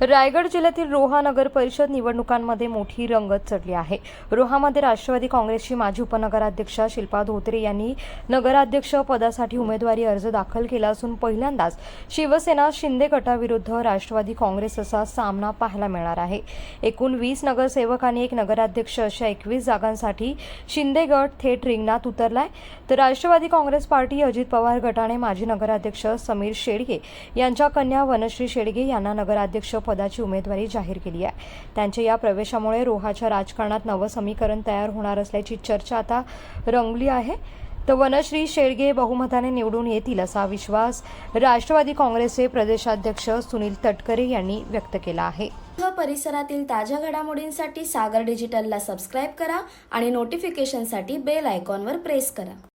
रायगड जिल्ह्यातील रोहा नगर परिषद निवडणुकांमध्ये मोठी रंगत चढली आहे। रोहामध्ये राष्ट्रवादी काँग्रेसची माजी उपनगराध्यक्षा शिल्पा धोत्रे यांनी नगराध्यक्ष पदासाठी उमेदवारी अर्ज दाखल केला असून पहिल्यांदाच शिवसेना शिंदे गटाविरुद्ध राष्ट्रवादी काँग्रेस असा सामना पाहायला मिळणार आहे। एकूण 20 नगरसेवक आणि एक नगराध्यक्ष अशा 21 जागांसाठी शिंदे गट थेट रिंगणात उतरलाय। तर राष्ट्रवादी काँग्रेस पार्टी अजित पवार गटाने माजी नगराध्यक्ष समीर शेडगे यांच्या कन्या वनश्री शेडगे यांना नगराध्यक्ष पदाची उमेदवारी जाहीर केली आहे। त्यांच्या या प्रवेशामुळे रोहाच्या राजकारणात नवं समीकरण तयार होणार असल्याची चर्चा आता रंगली आहे। तर वनश्री शेडगे बहुमताने निवडून येतील असा विश्वास राष्ट्रवादी काँग्रेसचे प्रदेशाध्यक्ष सुनील तटकरे यांनी व्यक्त केला आहे। परिसरातील ताज्या घडामोडींसाठी सागर डिजिटलला सबस्क्राइब करा आणि नोटिफिकेशनसाठी बेल आयकॉनवर प्रेस करा।